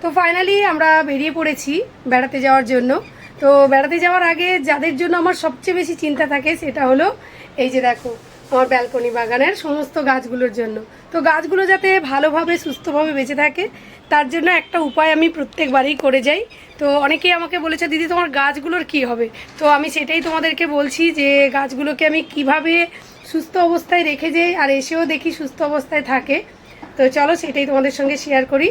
তো ফাইনালি আমরা বেরিয়ে পড়েছি বেড়াতে যাওয়ার জন্য। তো বেড়াতে যাওয়ার আগে যাদের জন্য আমার সবচেয়ে বেশি চিন্তা থাকে সেটা হলো এই যে দেখো আমার ব্যালকনি বাগানের সমস্ত গাছগুলোর জন্য। তো গাছগুলো যাতে ভালোভাবে সুস্থভাবে বেঁচে থাকে তার জন্য একটা উপায় আমি প্রত্যেকবারই করে যাই। তো অনেকেই আমাকে বলেছে দিদি তোমার গাছগুলোর কি হবে, তো আমি সেটাই তোমাদেরকে বলছি যে গাছগুলোকে আমি কিভাবে সুস্থ অবস্থায় রেখে যাই আর এসেও দেখি সুস্থ অবস্থায় থাকে। তো চলো সেটাই তোমাদের সঙ্গে শেয়ার করি।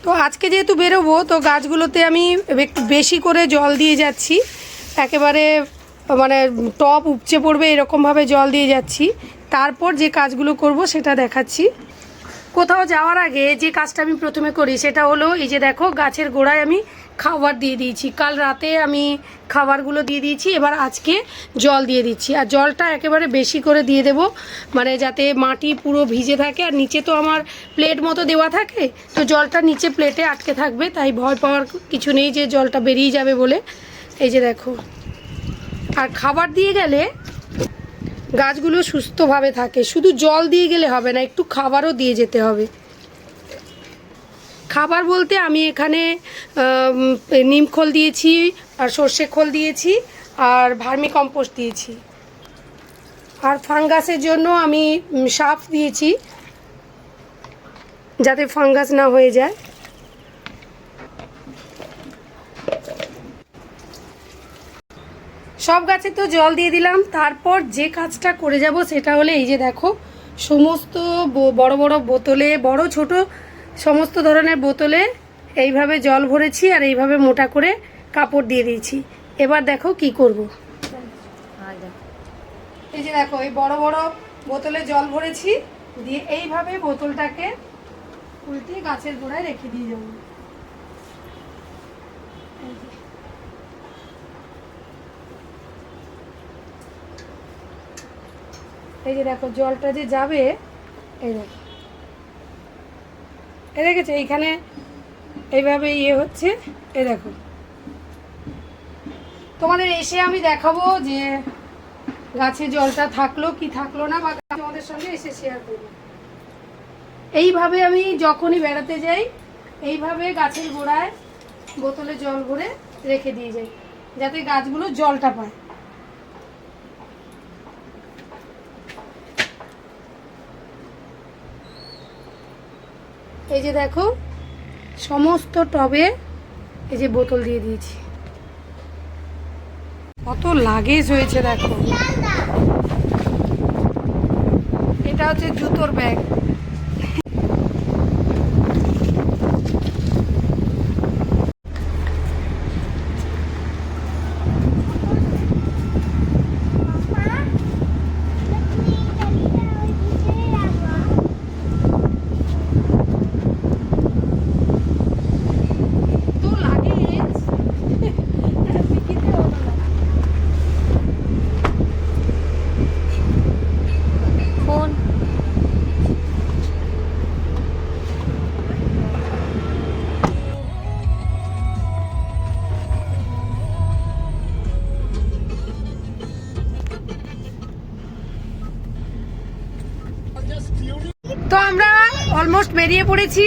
তো আজকে যেহেতু বেরোবো তো গাছগুলোতে আমি একটু বেশি করে জল দিয়ে যাচ্ছি, একেবারে মানে টপ উপচে পড়বে এরকমভাবে জল দিয়ে যাচ্ছি। তারপর যে কাজগুলো করব সেটা দেখাচ্ছি। কোথাও যাওয়ার আগে যে কাজটা আমি প্রথমে করি সেটা হলো এই যে দেখো গাছের গোড়ায় আমি খাবার দিয়ে দিয়েছি, কাল রাতে আমি খাবারগুলো দিয়ে দিয়েছি, এবার আজকে জল দিয়ে দিচ্ছি। আর জলটা একেবারে বেশি করে দিয়ে দেব, মানে যাতে মাটি পুরো ভিজে থাকে। আর নিচে তো আমার প্লেট মতো দেওয়া থাকে, তো জলটা নিচে প্লেটে আটকে থাকবে, তাই ভয় পাওয়ার কিছু নেই যে জলটা বেরিয়ে যাবে বলে। এই যে দেখো, আর খাবার দিয়ে গেলে গাছগুলো সুস্থভাবে থাকে, শুধু জল দিয়ে গেলে হবে না, একটু খাবারও দিয়ে যেতে হবে। খাবার বলতে আমি এখানে নিম খোল দিয়েছি, আর সর্ষে খোল দিয়েছি, আর ভার্মি কম্পোস্ট দিয়েছি। আর ফাঙ্গাসের জন্য আমি সাফ দিয়েছি যাতে ফাঙ্গাস না হয়ে যায়। সব গাছে তো জল দিয়ে দিলাম। তারপর যে কাজটা করে যাব সেটা হলে এই যে দেখো সমস্ত বড় বড় বোতলে, বড় ছোট সমস্ত ধরনের বোতলে এইভাবে জল ভরেছি আর এইভাবে মোটা করে কাপড় দিয়ে দিয়েছি। এবার দেখো কি করব। এই যে দেখো এই বড় বড় বোতলে জল ভরেছি, দিয়ে এইভাবে বোতলটাকে উল্টে গাছের গোড়ায় রেখে দিয়ে যাবো। এই যে দেখো জলটা যে যাবে, এই দেখো এই দেখেছো এইখানে এইভাবে হচ্ছে। এই দেখো তোমাদের এসে আমি দেখাবো যে গাছে জলটা থাকলো কি থাকলো না, বা তোমাদের সঙ্গে এসে শেয়ার করবো। এইভাবে আমি যখনই বেড়াতে যাই এইভাবে গাছের গোড়ায় বোতলে জল ভরে রেখে দিয়ে যাই যাতে গাছগুলো জলটা পায়। এই যে দেখো সমস্ত টবে এই যে বোতল দিয়ে দিয়েছি। কত লাগেজ হয়েছে দেখো। এটা হচ্ছে জুতোর ব্যাগ। তো আমরা অলমোস্ট বেরিয়ে পড়েছি।